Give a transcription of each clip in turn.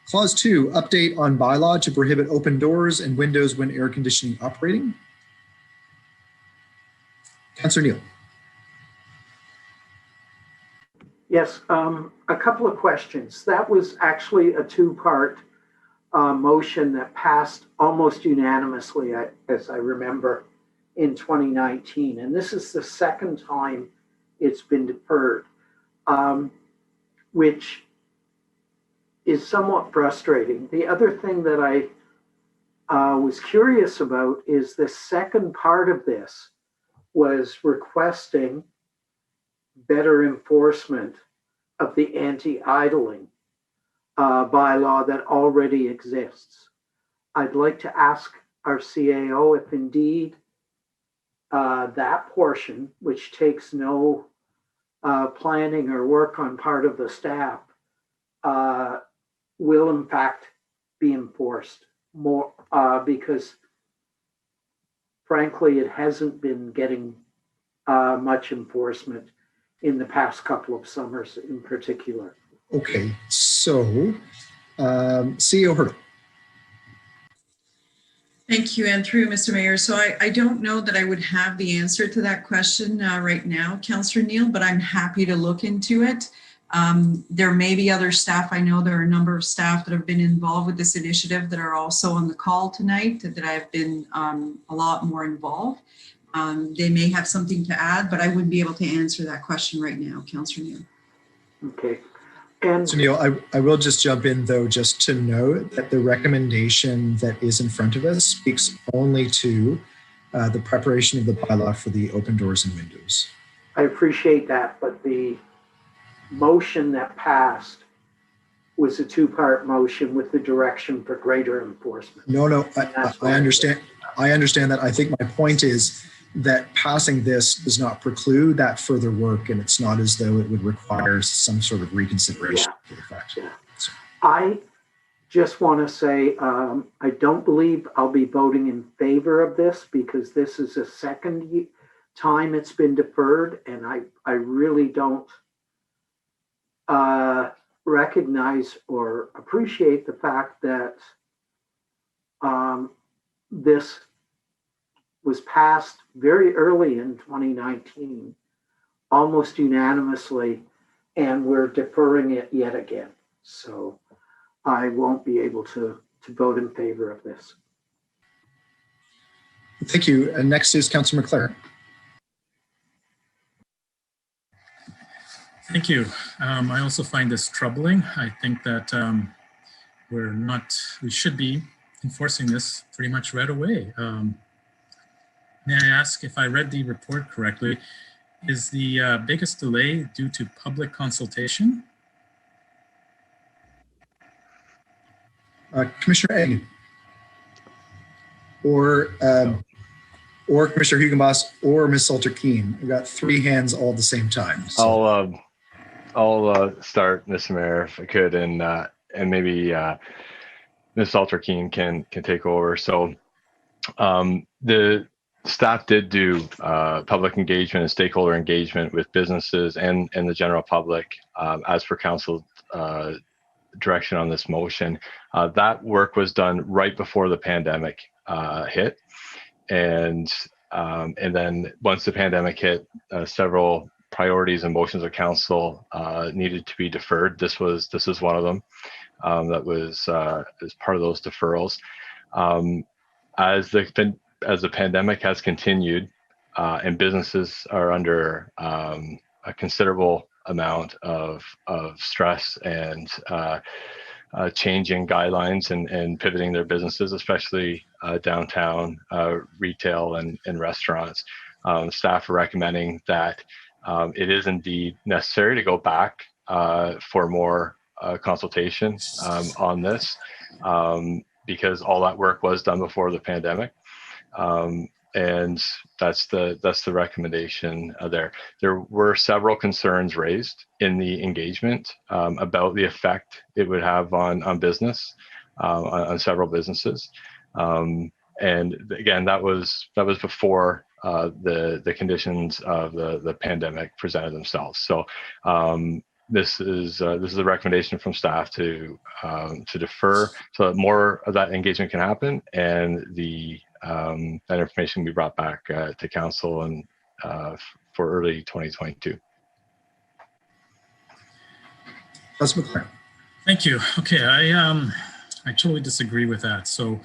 Clause 2, update on bylaw to prohibit open doors and windows when air conditioning operating. Councillor Neal. Yes, a couple of questions. That was actually a two-part motion that passed almost unanimously, as I remember, in 2019. And this is the second time it's been deferred, which is somewhat frustrating. The other thing that I was curious about is the second part of this was requesting better enforcement of the anti-idling bylaw that already exists. I'd like to ask our CAO if indeed that portion, which takes no planning or work on part of the staff, will in fact be enforced more, because frankly, it hasn't been getting much enforcement in the past couple of summers in particular. Okay, so CEO Hurdle. Thank you, and through Mr. Mayor. So I don't know that I would have the answer to that question right now, Councillor Neal, but I'm happy to look into it. There may be other staff. I know there are a number of staff that have been involved with this initiative that are also on the call tonight that have been a lot more involved. They may have something to add, but I wouldn't be able to answer that question right now, Councillor Neal. Okay. And so Neil, I will just jump in though, just to note that the recommendation that is in front of us speaks only to the preparation of the bylaw for the open doors and windows. I appreciate that, but the motion that passed was a two-part motion with the direction for greater enforcement. No, I understand. I understand that. I think my point is that passing this does not preclude that further work, and it's not as though it would require some sort of reconsideration of the fact. Yeah. So. I just want to say I don't believe I'll be voting in favor of this because this is the second time it's been deferred, and I really don't recognize or appreciate the fact that this was passed very early in 2019, almost unanimously, and we're deferring it yet again. So I won't be able to vote in favor of this. Thank you. And next is Councillor McLaren. Thank you. I also find this troubling. I think that we should be enforcing this pretty much right away. May I ask if I read the report correctly, is the biggest delay due to public consultation? Commissioner Egg or Commissioner Hugenboss or Ms. Salter-Keene. We've got three hands all at the same time. So. I'll start, Mr. Mayor, if I could, and maybe Ms. Salter-Keene can take over. So the staff did do public engagement and stakeholder engagement with businesses and the general public as per council direction on this motion. That work was done right before the pandemic hit, and then once the pandemic hit, several priorities and motions of council needed to be deferred. This is one of them that was as part of those deferrals. As the pandemic has continued and businesses are under a considerable amount of stress and changing guidelines and pivoting their businesses, especially downtown retail and restaurants, staff are recommending that it is indeed necessary to go back for more consultation on this because all that work was done before the pandemic. And that's the recommendation there. There were several concerns raised in the engagement about the effect it would have on business, on several businesses. And again, that was before the conditions of the pandemic presented themselves. So this is a recommendation from staff to defer so that more of that engagement can happen, and that information will be brought back to council and for early 2022. Councilor McLaren. Thank you. Okay, I totally disagree with that. So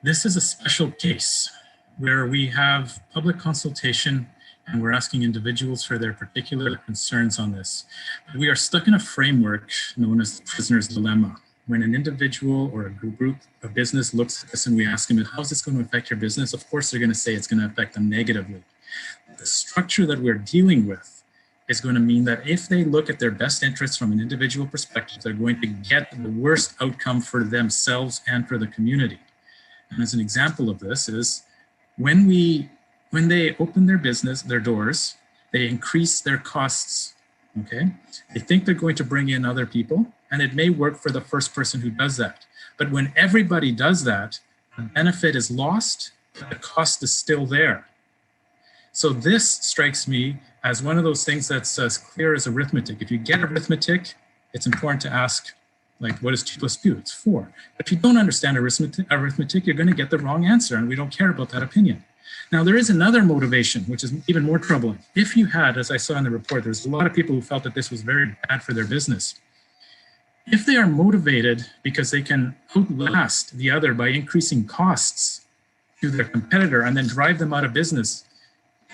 this is a special case where we have public consultation and we're asking individuals for their particular concerns on this. We are stuck in a framework known as the prisoner's dilemma. When an individual or a group of business looks at this and we ask them, how is this going to affect your business? Of course, they're going to say it's going to affect them negatively. The structure that we're dealing with is going to mean that if they look at their best interests from an individual perspective, they're going to get the worst outcome for themselves and for the community. And as an example of this is when they open their business, their doors, they increase their costs, okay? They think they're going to bring in other people, and it may work for the first person who does that. But when everybody does that, the benefit is lost, but the cost is still there. So this strikes me as one of those things that's as clear as arithmetic. If you get arithmetic, it's important to ask, like, what is 2 + 2? It's 4. But if you don't understand arithmetic, you're going to get the wrong answer, and we don't care about that opinion. Now, there is another motivation, which is even more troubling. If you had, as I saw in the report, there's a lot of people who felt that this was very bad for their business. If they are motivated because they can outlast the other by increasing costs to their competitor and then drive them out of business,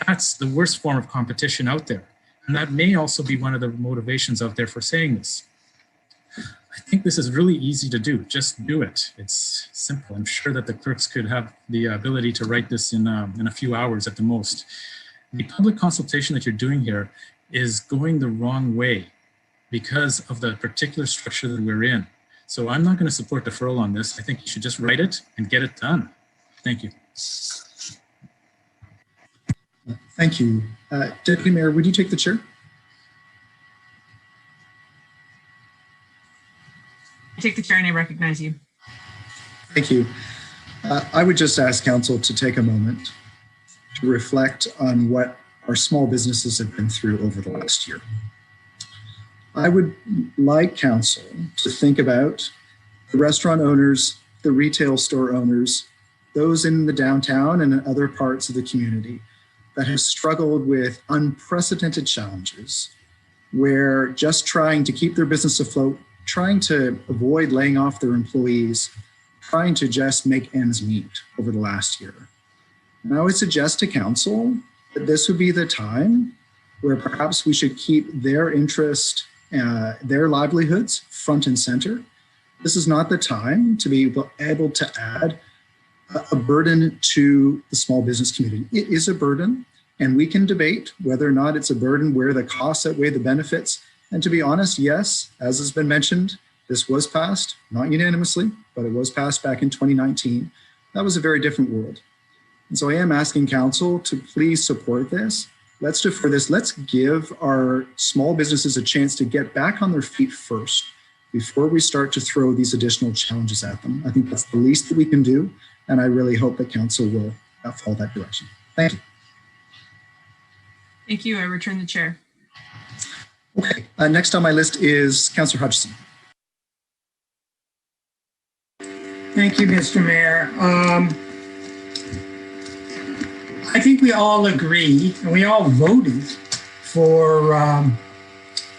that's the worst form of competition out there. And that may also be one of the motivations out there for saying this. I think this is really easy to do. Just do it. It's simple. I'm sure that the clerks could have the ability to write this in a few hours at the most. The public consultation that you're doing here is going the wrong way because of the particular structure that we're in. So I'm not going to support deferral on this. I think you should just write it and get it done. Thank you. Thank you. Deputy Mayor, would you take the chair? I take the chair and I recognize you. Thank you. I would just ask council to take a moment to reflect on what our small businesses have been through over the last year. I would like council to think about the restaurant owners, the retail store owners, those in the downtown and in other parts of the community that have struggled with unprecedented challenges, where just trying to keep their business afloat, trying to avoid laying off their employees, trying to just make ends meet over the last year. And I would suggest to council that this would be the time where perhaps we should keep their interest, their livelihoods front and center. This is not the time to be able to add a burden to the small business community. It is a burden, and we can debate whether or not it's a burden where the costs outweigh the benefits. And to be honest, yes, as has been mentioned, this was passed, not unanimously, but it was passed back in 2019. That was a very different world. And so I am asking council to please support this. Let's defer this. Let's give our small businesses a chance to get back on their feet first before we start to throw these additional challenges at them. I think that's the least that we can do. And I really hope that council will follow that direction. Thank you. Thank you. I return the chair. Okay, next on my list is Councillor Hutchison. Thank you, Mr. Mayor. I think we all agree, and we all voted for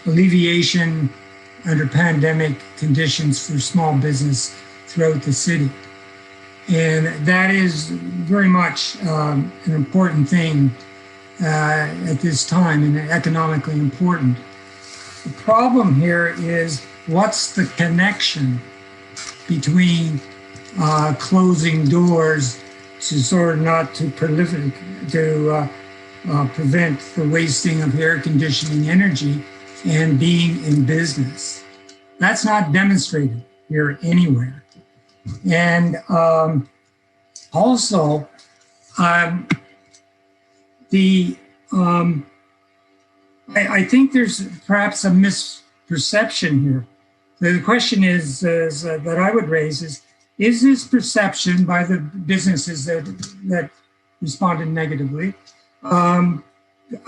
alleviation under pandemic conditions for small business throughout the city. And that is very much an important thing at this time, and economically important. The problem here is, what's the connection between closing doors to sort of not to proliferate, to prevent the wasting of air conditioning energy and being in business? That's not demonstrated here anywhere. And also, I think there's perhaps a misperception here. The question is that I would raise is this perception by the businesses that responded negatively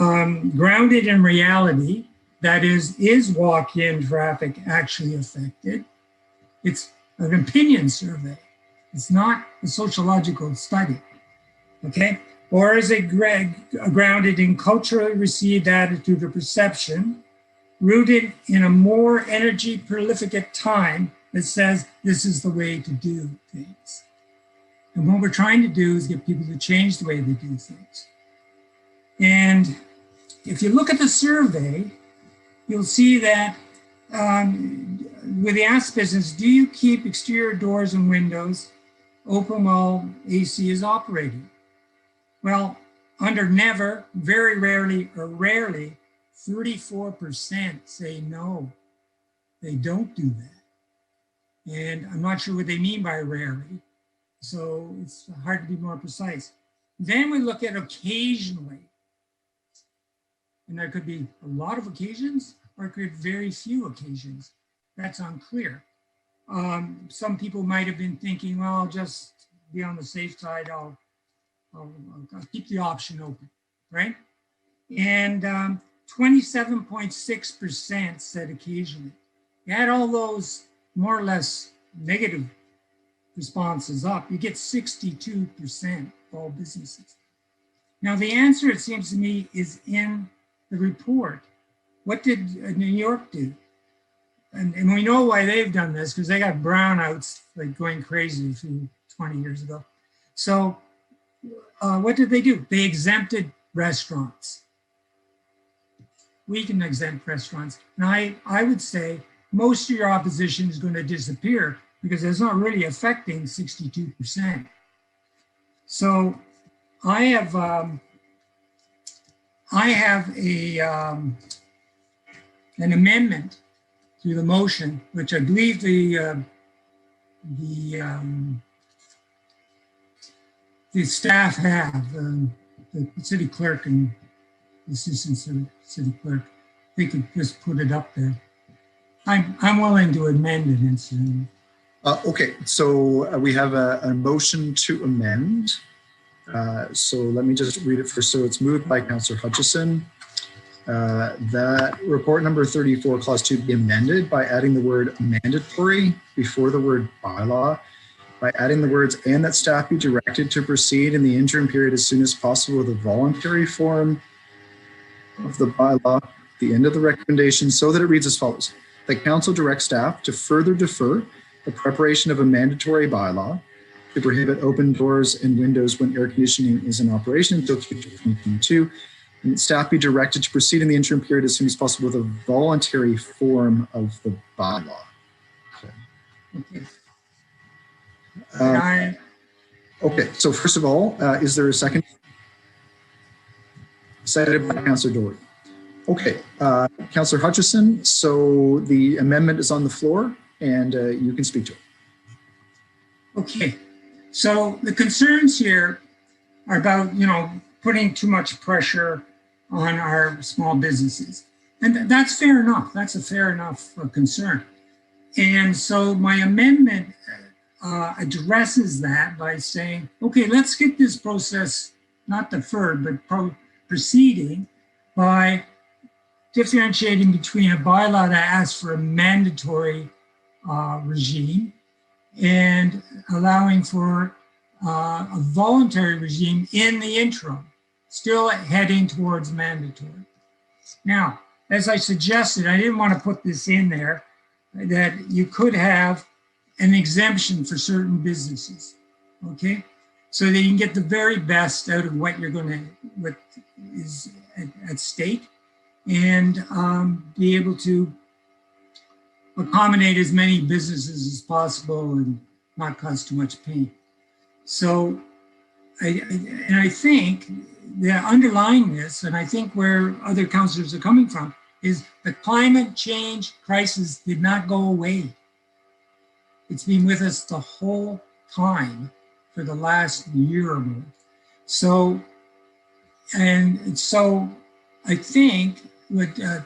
grounded in reality That is walk-in traffic actually affected? It's an opinion survey. It's not a sociological study, okay? Or is it grounded in culturally received attitude or perception, rooted in a more energy prolific time that says this is the way to do things? And what we're trying to do is get people to change the way they do things. And if you look at the survey, you'll see that with the ask business, do you keep exterior doors and windows open while AC is operating? Well, under never, very rarely, or rarely, 34% say no, they don't do that. And I'm not sure what they mean by rarely, so it's hard to be more precise. Then we look at occasionally. And there could be a lot of occasions or it could be very few occasions. That's unclear. Some people might have been thinking, well, I'll just be on the safe side. I'll keep the option open, right? And 27.6% said occasionally. You add all those more or less negative responses up, you get 62% of all businesses. Now the answer, it seems to me, is in the report. What did New York do? And we know why they've done this, because they got brownouts like going crazy 20 years ago. So what did they do? They exempted restaurants. We can exempt restaurants. And I would say most of your opposition is going to disappear because it's not really affecting 62%. So I have an amendment to the motion, which I believe the staff have, the city clerk and the assistant city clerk, they could just put it up there. I'm willing to amend it instantly. Okay, so we have a motion to amend. So let me just read it first. So it's moved by Councillor Hutchison that report number 34, clause 2 be amended by adding the word mandatory before the word bylaw, by adding the words and that staff be directed to proceed in the interim period as soon as possible with a voluntary form of the bylaw at the end of the recommendation, so that it reads as follows. The council directs staff to further defer the preparation of a mandatory bylaw to prohibit open doors and windows when air conditioning is in operation until Q2 2022. And staff be directed to proceed in the interim period as soon as possible with a voluntary form of the bylaw. Okay. Okay, so first of all, is there a second? Seconded by Councillor Doherty. Okay, Councillor Hutchison, so the amendment is on the floor and you can speak to it. Okay, so the concerns here are about, putting too much pressure on our small businesses. And that's fair enough. That's a fair enough concern. And so my amendment addresses that by saying, okay, let's get this process not deferred, but proceeding by differentiating between a bylaw that asks for a mandatory regime and allowing for a voluntary regime in the interim, still heading towards mandatory. Now, as I suggested, I didn't want to put this in there, that you could have an exemption for certain businesses, okay? So that you can get the very best out of what what is at stake, and be able to accommodate as many businesses as possible and not cause too much pain. So, I think that underlying this, and I think where other councillors are coming from, is the climate change crisis did not go away. It's been with us the whole time for the last year or more. So, I think what a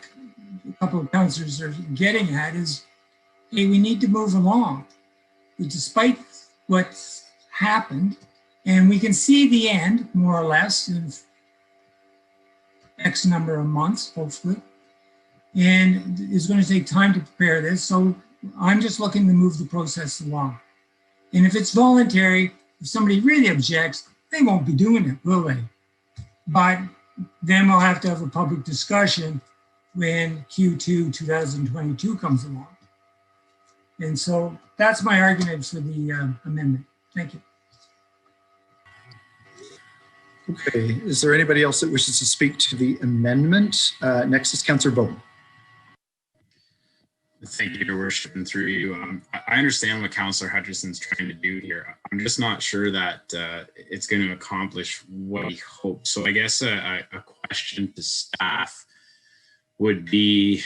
couple of councillors are getting at is, hey, we need to move along. But despite what's happened, and we can see the end, more or less, in X number of months, hopefully. and it's going to take time to prepare this. So I'm just looking to move the process along. And if it's voluntary, if somebody really objects, they won't be doing it, will they? But then we'll have to have a public discussion when Q2 2022 comes along. And so that's my argument for the amendment. Thank you. Okay, is there anybody else that wishes to speak to the amendment? Next is Councillor Bowman. Thank you, Your Worship, and through you. I understand what Councillor Hutchison's trying to do here. I'm just not sure that it's going to accomplish what we hope. So I guess a question to staff would be,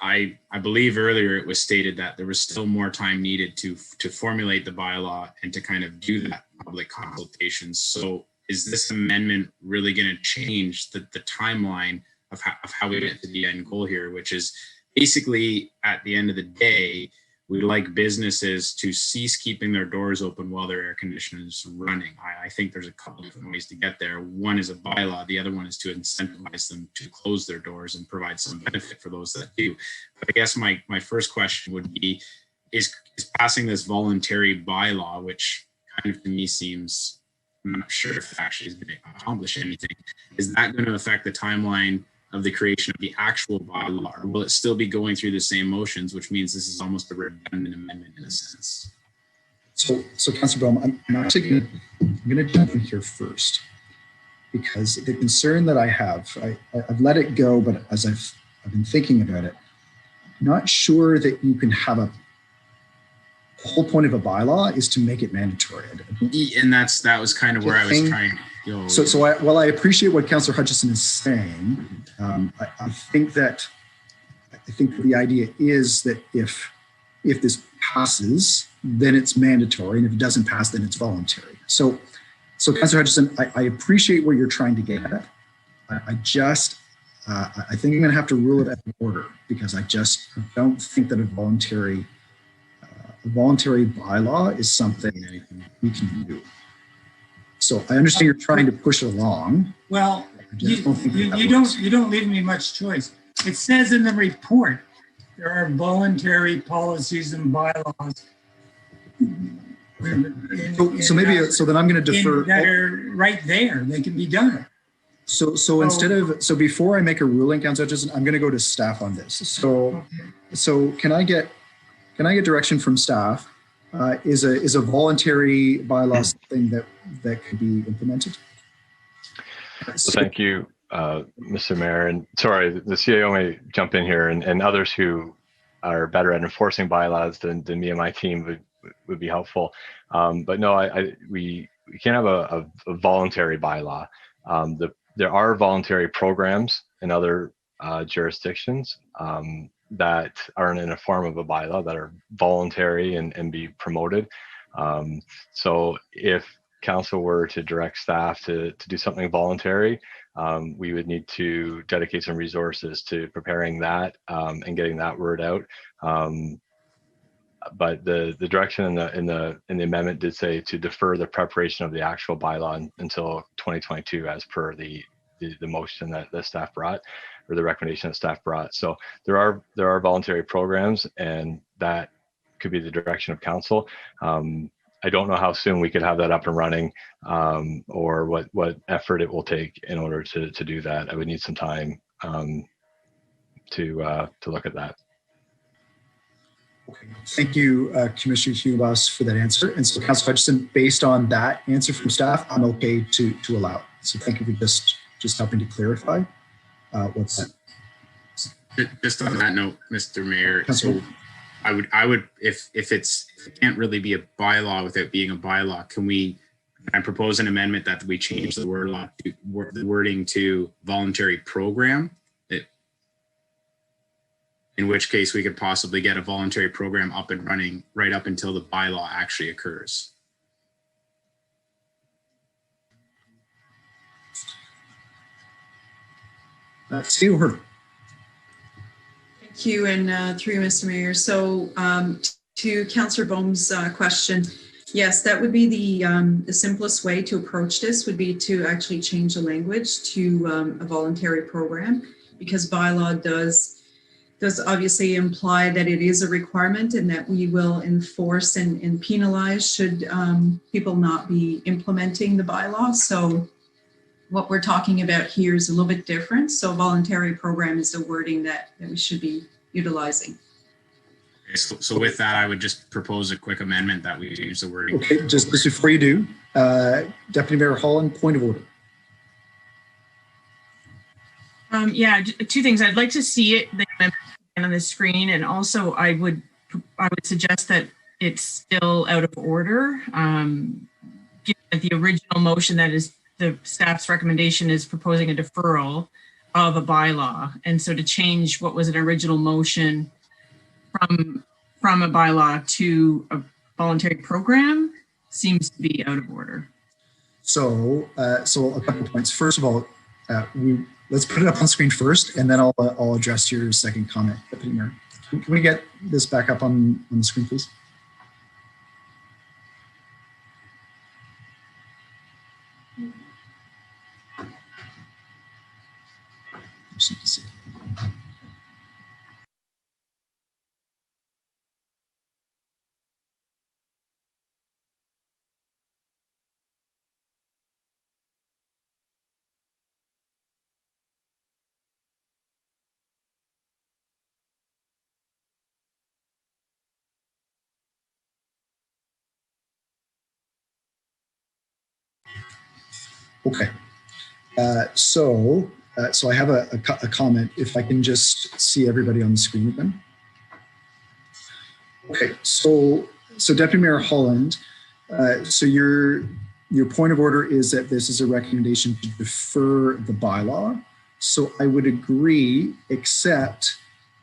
I believe earlier it was stated that there was still more time needed to formulate the bylaw and to kind of do that public consultation. So is this amendment really going to change the timeline of how we get to the end goal here, which is basically, at the end of the day, we'd like businesses to cease keeping their doors open while their air conditioner is running. I think there's a couple different ways to get there. One is a bylaw. The other one is to incentivize them to close their doors and provide some benefit for those that do. But I guess my first question would be, is passing this voluntary bylaw, which kind of to me seems, I'm not sure if it actually is going to accomplish anything, is that going to affect the timeline of the creation of the actual bylaw, or will it still be going through the same motions, which means this is almost a redundant amendment in a sense? So Councillor Bowman, I'm actually going to jump in here first, because the concern that I have, I've let it go, but as I've been thinking about it, I'm not sure that you can have the whole point of a bylaw is to make it mandatory. And that was kind of where I was trying to go. So while I appreciate what Councillor Hutchison is saying, I think that the idea is that if this passes, then it's mandatory, and if it doesn't pass, then it's voluntary. So Councillor Hutchison, I appreciate where you're trying to get at. I think I'm going to have to rule it out of order, because I don't think that a voluntary bylaw is something we can do. So I understand you're trying to push it along. Well, you don't leave me much choice. It says in the report there are voluntary policies and bylaws. So then I'm going to defer. That are right there. They can be done. So before I make a ruling, Councillor Hutchison, I'm going to go to staff on this. So can I get direction from staff? Is a voluntary bylaw something that could be implemented? So thank you, Mr. Mayor. And sorry, the CAO may jump in here, and others who are better at enforcing bylaws than me and my team would be helpful. But no, we can't have a voluntary bylaw. There are voluntary programs in other jurisdictions that aren't in a form of a bylaw, that are voluntary and be promoted. So if council were to direct staff to do something voluntary, we would need to dedicate some resources to preparing that and getting that word out. But the direction in the amendment did say to defer the preparation of the actual bylaw until 2022, as per the motion that the staff brought, or the recommendation that staff brought. So there are voluntary programs, and that could be the direction of council. I don't know how soon we could have that up and running, or what effort it will take in order to do that. I would need some time to look at that. Okay. Thank you, Commissioner Hughes, for that answer. And so, Councillor Hutchison, based on that answer from staff, I'm okay to allow it. So thank you for just helping to clarify what's. Just on that note, Mr. Mayor, so I would if it can't really be a bylaw without being a bylaw, I propose an amendment that we change the wording to voluntary program. In which case we could possibly get a voluntary program up and running right up until the bylaw actually occurs. See her. Thank you, and through you, Mr. Mayor. So to Councillor Bohm's question, yes, that would be the simplest way to approach this, would be to actually change the language to a voluntary program, because bylaw does does obviously imply that it is a requirement and that we will enforce and penalize should people not be implementing the bylaw. So what we're talking about here is a little bit different. So voluntary program is the wording that we should be utilizing. Okay, so with that, I would just propose a quick amendment that we use the wording. Okay, just before you do, Deputy Mayor Holland, point of order. Yeah, two things. I'd like to see it on the screen, and also I would suggest that it's still out of order. Given that the original motion that is the staff's recommendation is proposing a deferral of a bylaw, and so to change what was an original motion from a bylaw to a voluntary program seems to be out of order. So a couple of points. First of all, let's put it up on screen first, and then I'll address your second comment, Deputy Mayor. Can we get this back up on the screen, please? Just need to see. Okay, so I have a comment. If I can just see everybody on the screen again. Okay, so Deputy Mayor Holland, so your point of order is that this is a recommendation to defer the bylaw. So I would agree, except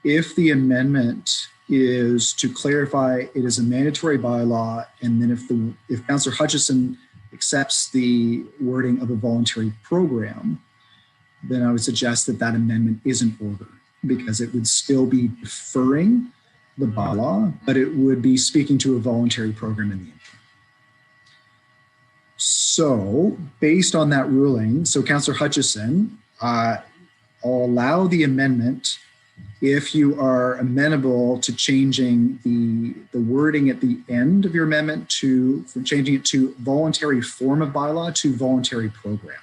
if the amendment is to clarify it is a mandatory bylaw, and then if Councillor Hutchison accepts the wording of a voluntary program, then I would suggest that that amendment is in order, because it would still be deferring the bylaw, but it would be speaking to a voluntary program in the interim. So based on that ruling, so Councillor Hutchison, I'll allow the amendment if you are amenable to changing the wording at the end of your amendment from changing it to voluntary form of bylaw to voluntary program.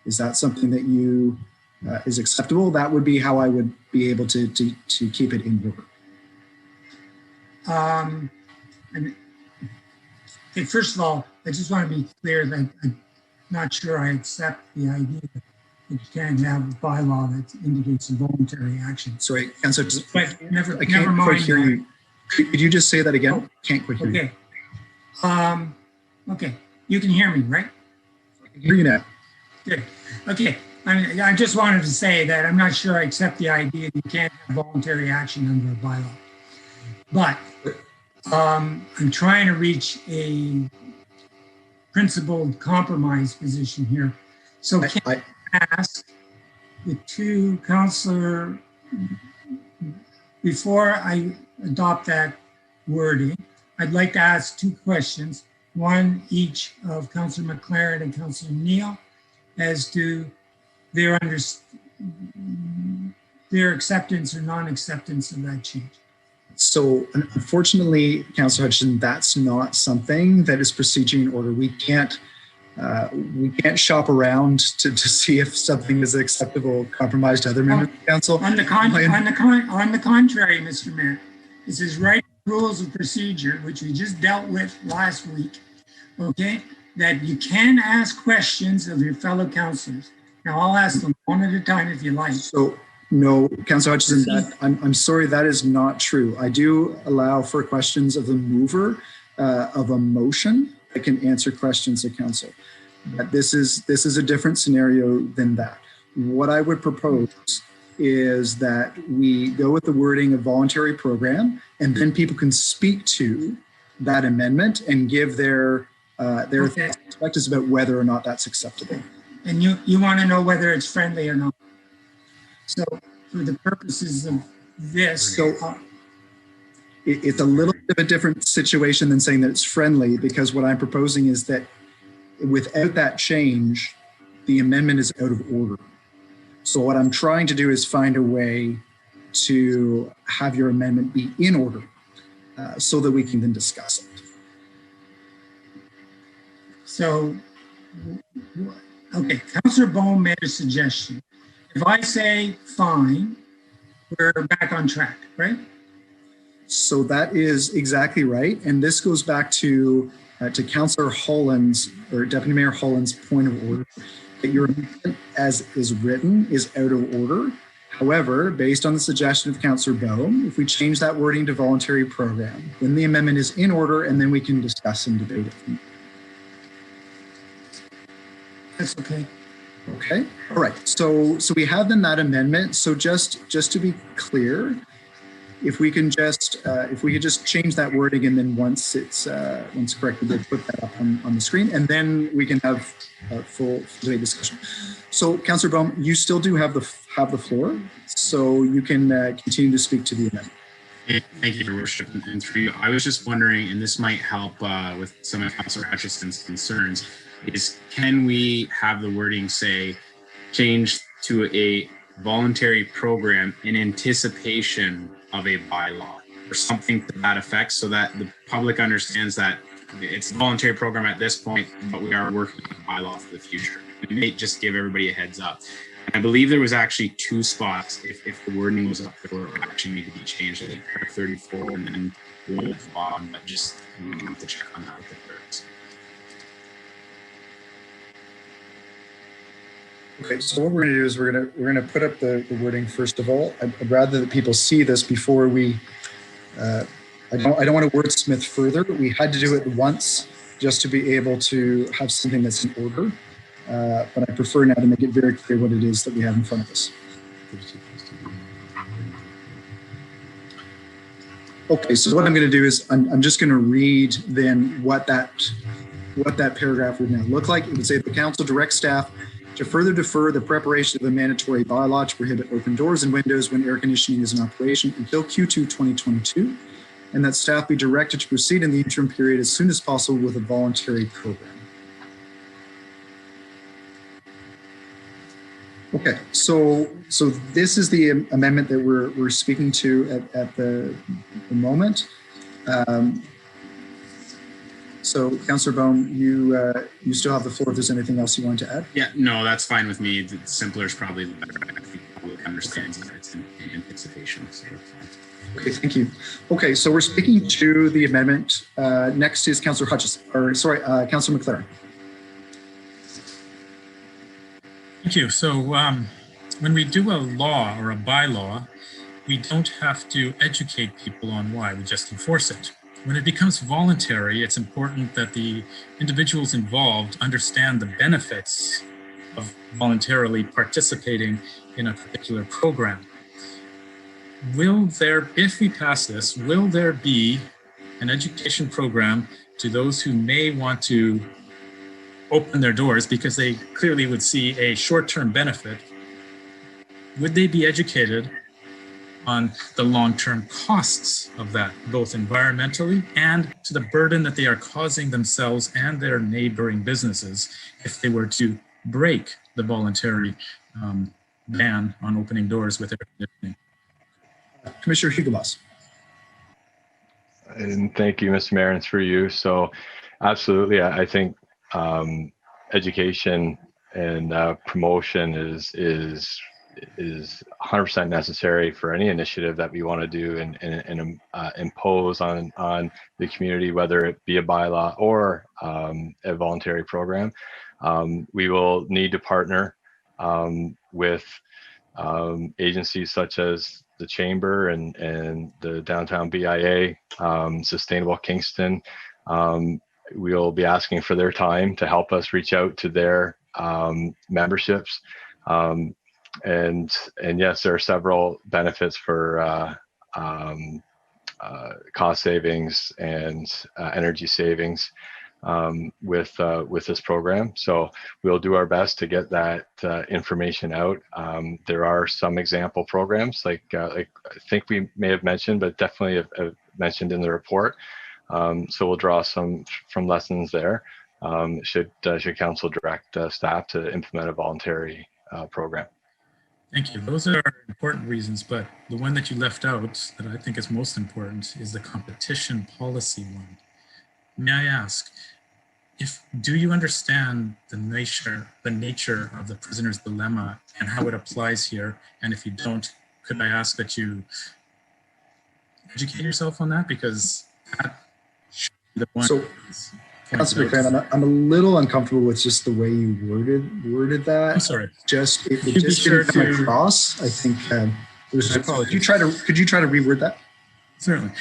Is that something that you is acceptable? That would be how I would be able to keep it in order. Okay, first of all, I just want to be clear that I'm not sure I accept the idea that you can't have a bylaw that indicates a voluntary action. Sorry, Councillor, But never quite mind hear that. you. Could you just say that again? Oh, can't quite hear you. Okay. Okay, you can hear me, right? I can hear you now. Good. Okay. I just wanted to say that I'm not sure I accept the idea that you can't have voluntary action under a bylaw. But I'm trying to reach a principled compromise position here. So can I ask the two councillor, before I adopt that wording, I'd like to ask two questions, one each of Councillor McLaren and Councillor Neal, as to their acceptance or non-acceptance of that change. So unfortunately, Councillor Hutchison, that's not something that is procedure in order. We can't shop around to see if something is acceptable compromise to other members of the council. On the contrary, Mr. Mayor, this is right rules of procedure, which we just dealt with last week. Okay, that you can ask questions of your fellow councillors. Now I'll ask them one at a time if you like. So no, Councillor Hutchison, I'm sorry, that is not true. I do allow for questions of the mover of a motion. I can answer questions of council. But this is a different scenario than that. What I would propose is that we go with the wording of voluntary program, and then people can speak to that amendment and give their perspectives about whether or not that's acceptable. And you want to know whether it's friendly or not. So for the purposes of this, it's a little bit of a different situation than saying that it's friendly, because what I'm proposing is that without that change, the amendment is out of order. So what I'm trying to do is find a way to have your amendment be in order so that we can then discuss it. So, okay, Councillor Bone made a suggestion. If I say fine, we're back on track, right? So that is exactly right. And this goes back to Councillor Holland's, or Deputy Mayor Holland's point of order, that your amendment as is written is out of order. However, based on the suggestion of Councillor Bone, if we change that wording to voluntary program, then the amendment is in order, and then we can discuss and debate it. That's okay. Okay. All right. So we have then that amendment. So just to be clear, if we can just change that wording, and then once corrected, we'll put that up on the screen, and then we can have a full debate discussion. So, Councillor Baum, you still do have the floor, so you can continue to speak to the amendment. Thank you, Your Worship. And through you, I was just wondering, and this might help with some of Councillor Hutchison's concerns, is can we have the wording say change to a voluntary program in anticipation of a bylaw or something to that effect, so that the public understands that it's a voluntary program at this point, but we are working on a bylaw for the future. We may just give everybody a heads up. And I believe there was actually 2 spots if the wording was up there where it actually needed to be changed. I think paragraph 34 and then one at the bottom, but just we have to check on that with the clerks. Okay, so what we're going to do is we're going to put up the wording first of all. I'd rather that people see this before we. I don't want to wordsmith further. We had to do it once just to be able to have something that's in order. But I prefer now to make it very clear what it is that we have in front of us. Okay, so what I'm going to do is I'm just going to read then what that paragraph would now look like. It would say the council directs staff to further defer the preparation of a mandatory bylaw to prohibit open doors and windows when air conditioning is in operation until Q2 2022, and that staff be directed to proceed in the interim period as soon as possible with a voluntary program. Okay, so this is the amendment that we're speaking to at the moment. So, Councillor Baum, you still have the floor if there's anything else you want to add. Yeah, no, that's fine with me. The simpler is probably better. I think the public understands that it's in anticipation. So okay, thank you. Okay, so we're speaking to the amendment. Next is Councillor Hutchison, Councillor McLaren. Thank you. So when we do a law or a bylaw, we don't have to educate people on why, we just enforce it. When it becomes voluntary, it's important that the individuals involved understand the benefits of voluntarily participating in a particular program. If we pass this, will there be an education program to those who may want to open their doors because they clearly would see a short-term benefit? Would they be educated on the long-term costs of that, both environmentally and to the burden that they are causing themselves and their neighboring businesses if they were to break the voluntary ban on opening doors with air conditioning? Commissioner Hugelbos. And thank you, Mr. Mayor, and through you. So absolutely, I think education and promotion is 100% necessary for any initiative that we want to do and impose on the community, whether it be a bylaw or a voluntary program. We will need to partner with agencies such as the Chamber and the Downtown BIA, Sustainable Kingston. We'll be asking for their time to help us reach out to their memberships. And yes, there are several benefits for cost savings and energy savings with this program. So we'll do our best to get that information out. There are some example programs like I think we may have mentioned, but definitely have mentioned in the report. So we'll draw some from lessons there. Should council direct staff to implement a voluntary program. Thank you. Those are important reasons, but the one that you left out that I think is most important is the competition policy one. May I ask, do you understand the nature of the prisoner's dilemma and how it applies here? And if you don't, could I ask that you educate yourself on that? Because that should be the one. So, Councillor McLaren, I'm a little uncomfortable with just the way you worded that. I'm sorry. It just didn't come across. I think could you try to reword that? Certainly.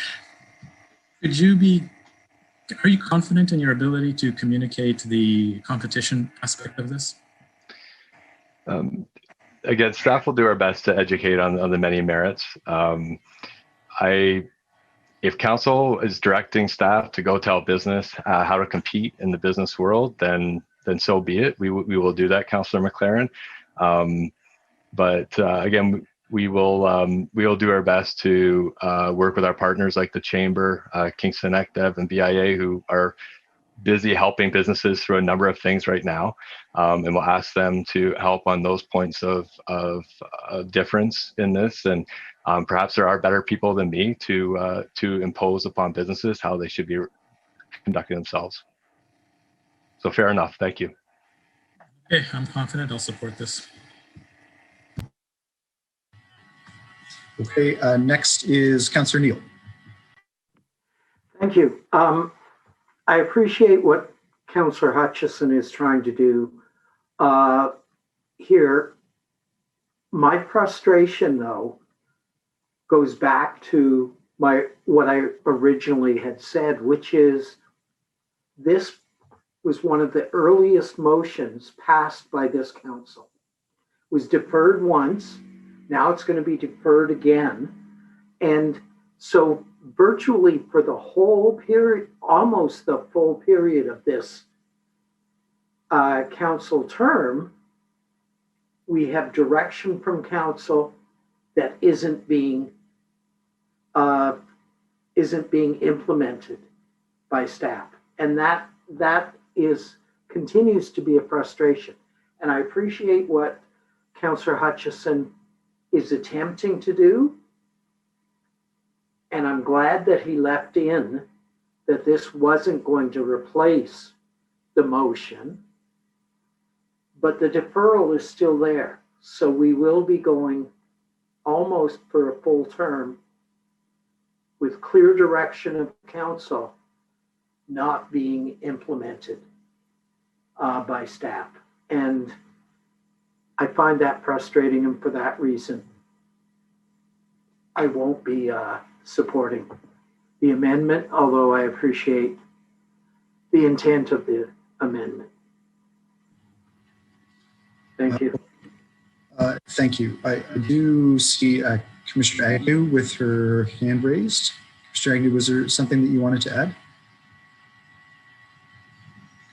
Are you confident in your ability to communicate the competition aspect of this? Again, staff will do our best to educate on the many merits. If council is directing staff to go tell business how to compete in the business world, then so be it. We will do that, Councillor McLaren. But again, we will do our best to work with our partners like the Chamber, Kingston ECDEV, and BIA, who are busy helping businesses through a number of things right now, and we'll ask them to help on those points of difference in this. And perhaps there are better people than me to impose upon businesses how they should be conducting themselves. So fair enough. Thank you. Okay, I'm confident I'll support this. Okay, next is Councillor Neal. Thank you. I appreciate what Councillor Hutchison is trying to do here. My frustration, though, goes back to what I originally had said, which is this was one of the earliest motions passed by this council. It was deferred once. Now it's going to be deferred again. And so virtually for the whole period, almost the full period of this council term, we have direction from council that isn't being implemented by staff. And that continues to be a frustration. And I appreciate what Councillor Hutchison is attempting to do. And I'm glad that he left in that this wasn't going to replace the motion, but the deferral is still there. So we will be going almost for a full term with clear direction of council not being implemented by staff. And I find that frustrating, and for that reason, I won't be supporting the amendment, although I appreciate the intent of the amendment. Thank you. Thank you. I do see Commissioner Agnew with her hand raised. Commissioner Agnew, was there something that you wanted to add?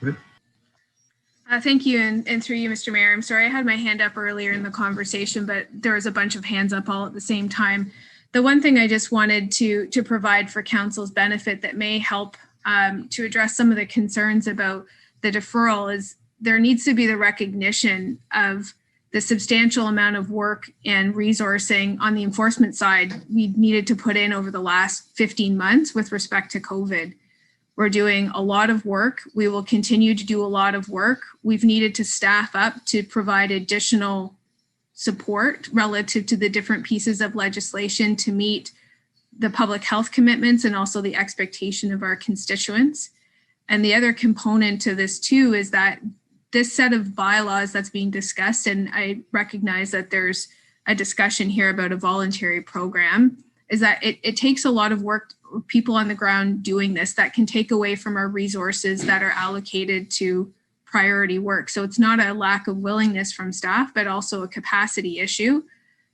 Go ahead. Thank you, and through you, Mr. Mayor. I'm sorry I had my hand up earlier in the conversation, but there was a bunch of hands up all at the same time. The one thing I just wanted to provide for council's benefit that may help to address some of the concerns about the deferral is there needs to be the recognition of the substantial amount of work and resourcing on the enforcement side we needed to put in over the last 15 months with respect to COVID. We're doing a lot of work. We will continue to do a lot of work. We've needed to staff up to provide additional support relative to the different pieces of legislation to meet the public health commitments and also the expectation of our constituents. And the other component to this too is that this set of bylaws that's being discussed, and I recognize that there's a discussion here about a voluntary program, is that it takes a lot of work, people on the ground doing this that can take away from our resources that are allocated to priority work. So it's not a lack of willingness from staff, but also a capacity issue.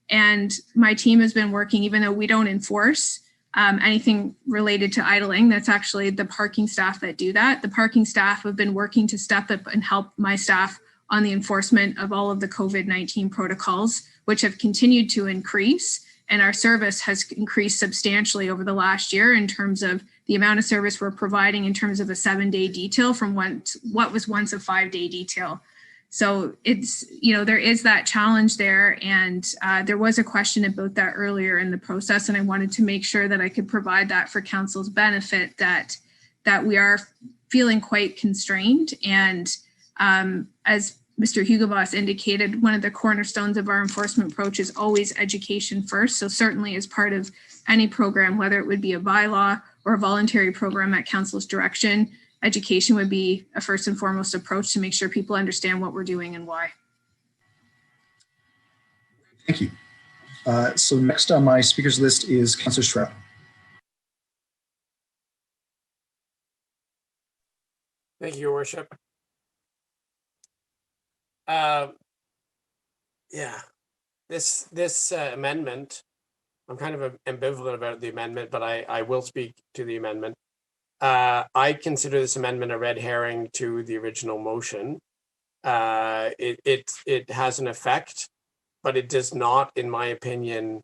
And my team has been working, even though we don't enforce anything related to idling, that's actually the parking staff that do that. The parking staff have been working to step up and help my staff on the enforcement of all of the COVID-19 protocols, which have continued to increase. And our service has increased substantially over the last year in terms of the amount of service we're providing in terms of a 7-day detail from what was once a 5-day detail. So it's, there is that challenge there. And there was a question about that earlier in the process. And I wanted to make sure that I could provide that for council's benefit, that we are feeling quite constrained. And as Mr. Hugelboss indicated, one of the cornerstones of our enforcement approach is always education first. So certainly as part of any program, whether it would be a bylaw or a voluntary program at council's direction, education would be a first and foremost approach to make sure people understand what we're doing and why. Thank you. So next on my speakers list is Councillor Stroud. Thank you, Your Worship. Yeah, this amendment, I'm kind of ambivalent about the amendment, but I will speak to the amendment. I consider this amendment a red herring to the original motion. It has an effect, but it does not, in my opinion,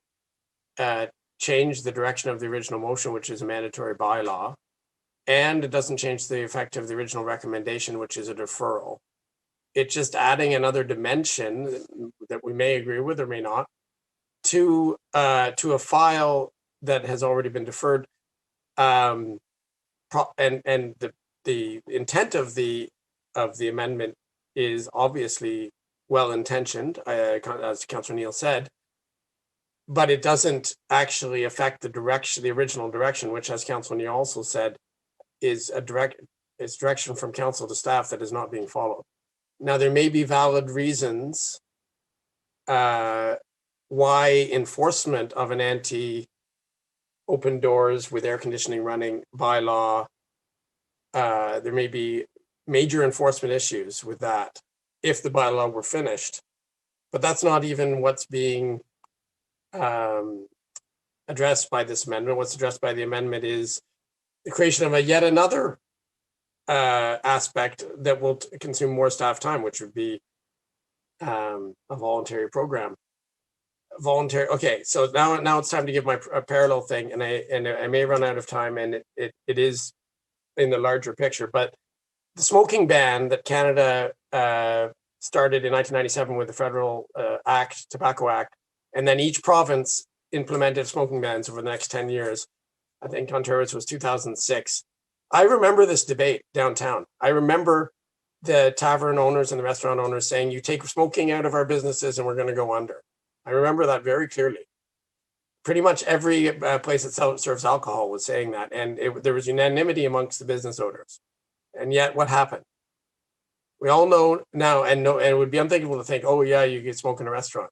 change the direction of the original motion, which is a mandatory bylaw. And it doesn't change the effect of the original recommendation, which is a deferral. It's just adding another dimension that we may agree with or may not to a file that has already been deferred. And the intent of the amendment is obviously well intentioned, as Councillor Neal said, but it doesn't actually affect the original direction, which, as Councillor Neal also said, is direction from council to staff that is not being followed. Now, there may be valid reasons why enforcement of an anti-open doors with air conditioning running bylaw, there may be major enforcement issues with that if the bylaw were finished. But that's not even what's being addressed by this amendment. What's addressed by the amendment is the creation of yet another aspect that will consume more staff time, which would be a voluntary program. Okay, so now it's time to give my parallel thing, and I may run out of time, and it is in the larger picture, but the smoking ban that Canada started in 1997 with the Federal Tobacco Act, and then each province implemented smoking bans over the next 10 years. I think Ontario's was 2006. I remember this debate downtown. I remember the tavern owners and the restaurant owners saying, you take smoking out of our businesses and we're going to go under. I remember that very clearly. Pretty much every place that serves alcohol was saying that. And there was unanimity amongst the business owners. And yet what happened? We all know now, and it would be unthinkable to think, oh yeah, you can smoke in a restaurant.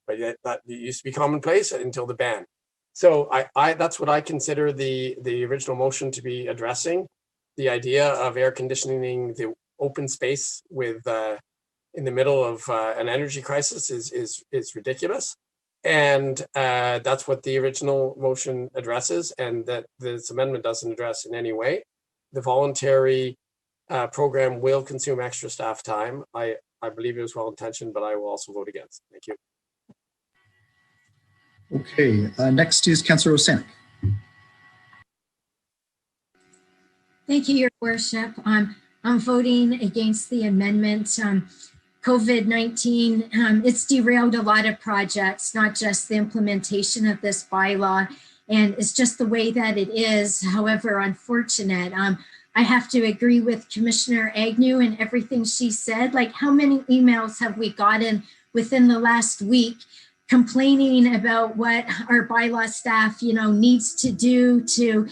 But yet that used to be commonplace until the ban. So that's what I consider the original motion to be addressing. The idea of air conditioning the open space with in the middle of an energy crisis is ridiculous. And that's what the original motion addresses, and that this amendment doesn't address in any way. The voluntary program will consume extra staff time. I believe it was well intentioned, but I will also vote against. Thank you. Okay, next is Councillor Osanek. Thank you, Your Worship. I'm voting against the amendment. COVID-19, it's derailed a lot of projects, not just the implementation of this bylaw, and it's just the way that it is, however unfortunate. I have to agree with Commissioner Agnew and everything she said. Like, how many emails have we gotten within the last week complaining about what our bylaw staff, needs to do to,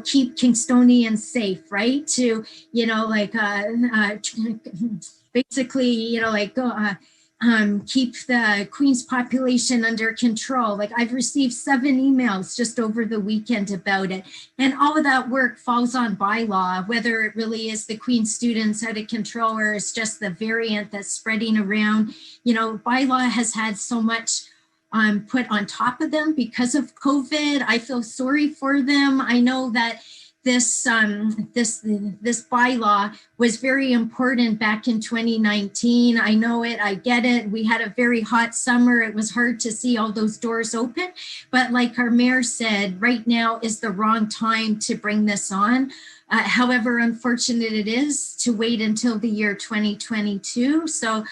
keep Kingstonians safe, right? To, basically, keep the Queen's population under control. Like, I've received 7 emails just over the weekend about it. And all of that work falls on bylaw, whether it really is the Queen students out of control or it's just the variant that's spreading around. Bylaw has had so much put on top of them because of COVID. I feel sorry for them. I know that this bylaw was very important back in 2019. I know it, I get it. We had a very hot summer. It was hard to see all those doors open. But like our mayor said, right now is the wrong time to bring this on. However unfortunate it is to wait until the year 2022. So,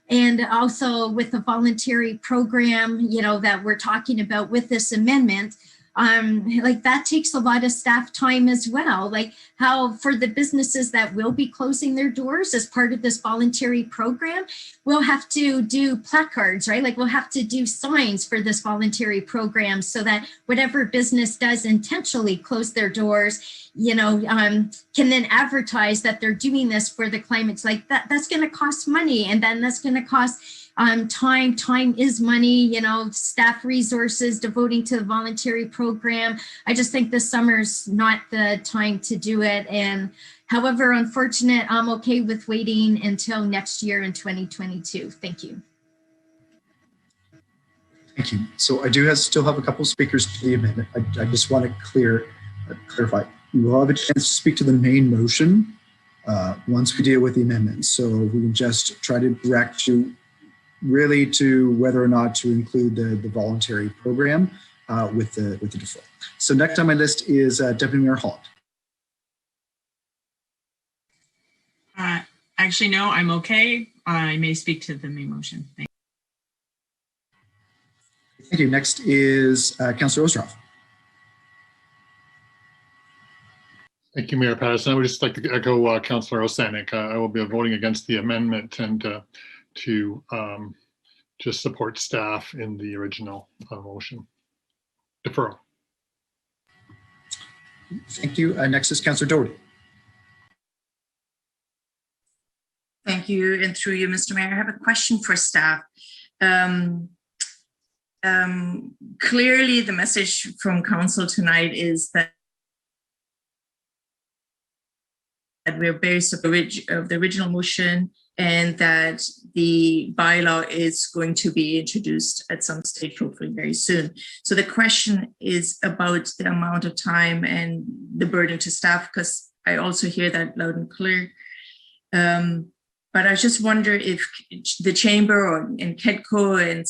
and also with the voluntary program, you know, that we're talking about with this amendment, like that takes a lot of staff time as well. Like how for the businesses that will be closing their doors as part of this voluntary program, we'll have to do placards, right? Like we'll have to do signs for this voluntary program so that whatever business does intentionally close their doors, you know, can then advertise that they're doing this for the climate. Like that's going to cost money, and then that's going to cost time is money, you know, staff resources devoting to the voluntary program. I just think this summer's not the time to do it. And however unfortunate, I'm okay with waiting until next year in 2022. Thank you. Thank you. So I do still have a couple of speakers to the amendment. I just want to clarify. You will have a chance to speak to the main motion once we deal with the amendment. So we can just try to direct you really to whether or not to include the voluntary program with the default. So next on my list is Deputy Mayor Holland. Actually, no, I'm okay. I may speak to the main motion. Thank you. Next is Councillor Ostroff. Thank you, Mayor Patterson. I would just like to echo Councillor Osanek. I will be voting against the amendment and to just support staff in the original motion. Deferral. Thank you. Next is Councillor Doherty. Thank you. And through you, Mr. Mayor, I have a question for staff. Clearly, the message from council tonight is that we're very supportive of the original motion and that the bylaw is going to be introduced at some stage, hopefully very soon. So the question is about the amount of time and the burden to staff, because I also hear that loud and clear. But I just wonder if the Chamber and KEDCO and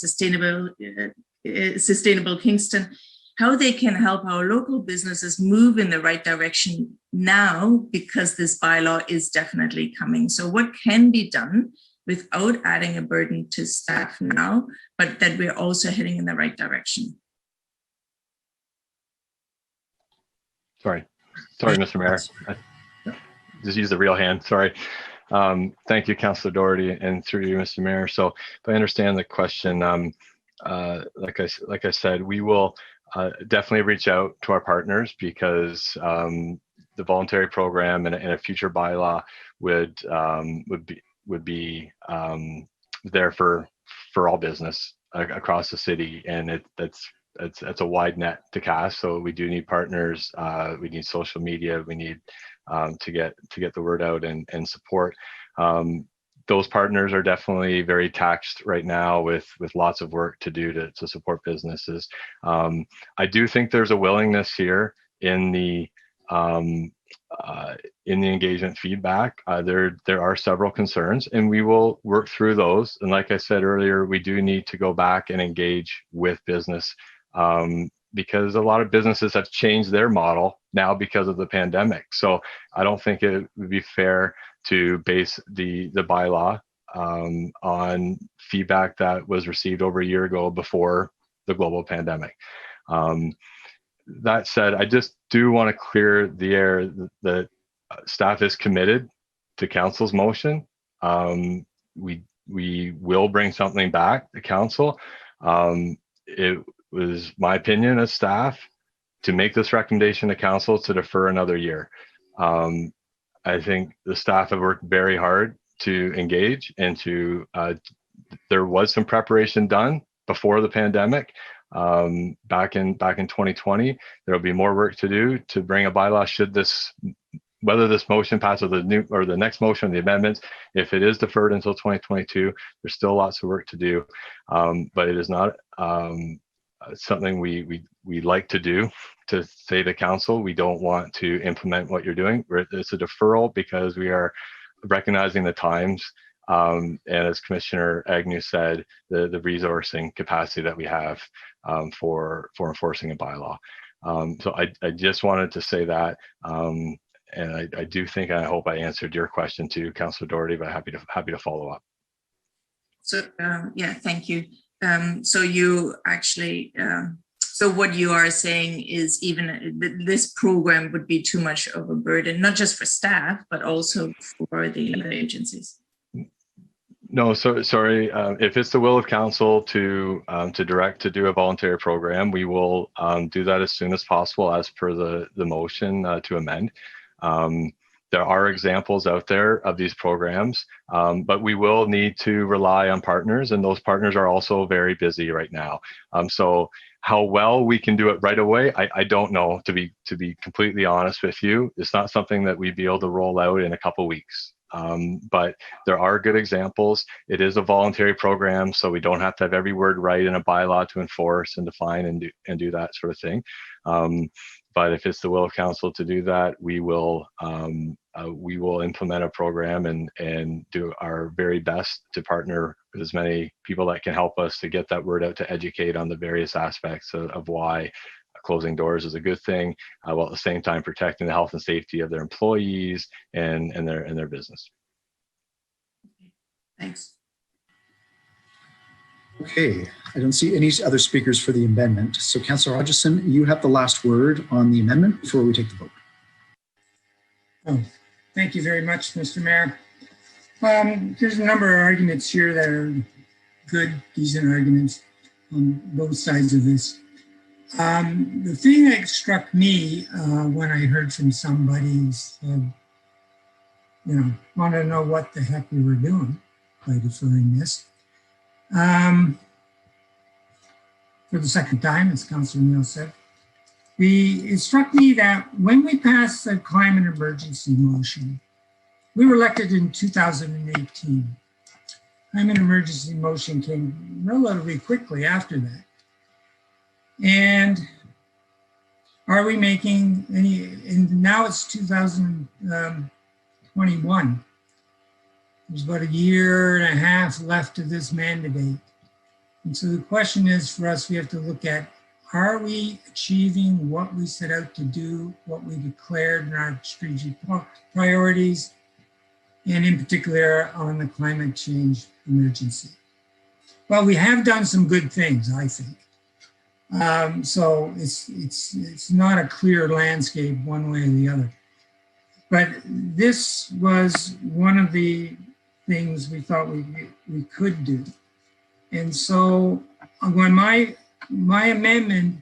Sustainable Kingston, how they can help our local businesses move in the right direction now, because this bylaw is definitely coming. So what can be done without adding a burden to staff now, but that we're also heading in the right direction? Sorry, Mr. Mayor. I just use the real hand, sorry. Thank you, Councillor Doherty, and through you, Mr. Mayor. So if I understand the question, like I said, we will definitely reach out to our partners, because the voluntary program and a future bylaw would be there for all business across the city, and it's a wide net to cast. So we do need partners. We need social media. We need to get the word out and support. Those partners are definitely very taxed right now with lots of work to do to support businesses. I do think there's a willingness here in the engagement feedback. There are several concerns, and we will work through those. And like I said earlier, we do need to go back and engage with business, because a lot of businesses have changed their model now because of the pandemic. So I don't think it would be fair to base the bylaw on feedback that was received over a year ago before the global pandemic. That said, I just do want to clear the air that staff is committed to council's motion. We will bring something back to council. It was my opinion as staff to make this recommendation to council to defer another year. I think the staff have worked very hard to engage and to, there was some preparation done before the pandemic. Back in 2020, there will be more work to do to bring a bylaw should this, whether this motion passes the next motion, the amendments, if it is deferred until 2022, there's still lots of work to do. But it is not something we like to do, to say to council, we don't want to implement what you're doing. It's a deferral because we are recognizing the times, and as Commissioner Agnew said, the resourcing capacity that we have for enforcing a bylaw. So I just wanted to say that, I do think, and I hope I answered your question too, Councillor Doherty, but happy to follow up. So yeah, thank you. So you actually, so what you are saying is even this program would be too much of a burden, not just for staff, but also for the other agencies. No, so sorry. If it's the will of council to direct to do a voluntary program, we will do that as soon as possible, as per the motion to amend. There are examples out there of these programs, but we will need to rely on partners, and those partners are also very busy right now. So how well we can do it right away, I don't know, to be completely honest with you. It's not something that we'd be able to roll out in a couple weeks. But there are good examples. It is a voluntary program, so we don't have to have every word right in a bylaw to enforce and define and do that sort of thing. But if it's the will of council to do that, we will implement a program and do our very best to partner with as many people that can help us to get that word out, to educate on the various aspects of why closing doors is a good thing, while at the same time protecting the health and safety of their employees and their business. Thanks. Okay, I don't see any other speakers for the amendment. So Councillor Hodgson, you have the last word on the amendment before we take the vote. Oh, thank you very much, Mr. Mayor. There's a number of arguments here that are good, decent arguments on both sides of this. The thing that struck me when I heard from somebody said, wanted to know what the heck we were doing by deferring this. For the second time, as Councillor Neal said, it struck me that when we passed the climate emergency motion, we were elected in 2018. Climate emergency motion came relatively quickly after that. And are we making any, and now it's 2021. There's about a year and a half left of this mandate. And so the question is for us, we have to look at, are we achieving what we set out to do, what we declared in our strategic priorities, and in particular on the climate change emergency? Well, we have done some good things, I think. So it's not a clear landscape one way or the other. But this was one of the things we thought we could do. And so when my amendment,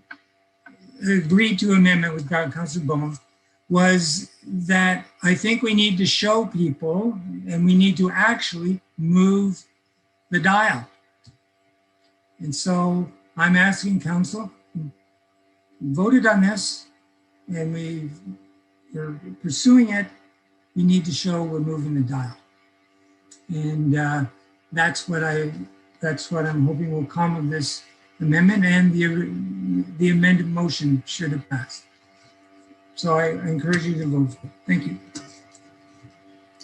agreed to amendment with Councillor Bone, was that I think we need to show people and we need to actually move the dial. And so I'm asking council, voted on this and we're pursuing it, we need to show we're moving the dial. And that's what I'm hoping will come of this amendment, and the amended motion should have passed. So I encourage you to vote for it. Thank you.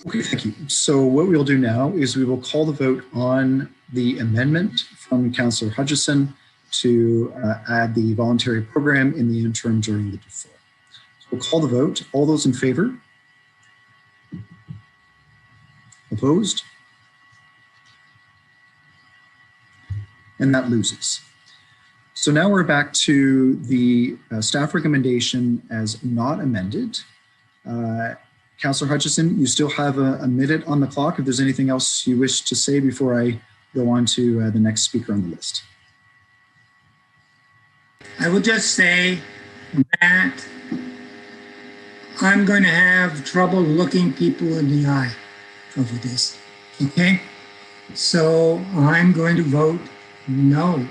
Okay, thank you. So what we'll do now is we will call the vote on the amendment from Councillor Hutchison to add the voluntary program in the interim during the deferral. So we'll call the vote. All those in favor? Opposed? And that loses. So now we're back to the staff recommendation as not amended. Councillor Hutchison, you still have a minute on the clock if there's anything else you wish to say before I go on to the next speaker on the list. I will just say that I'm going to have trouble looking people in the eye over this, okay? So I'm going to vote no.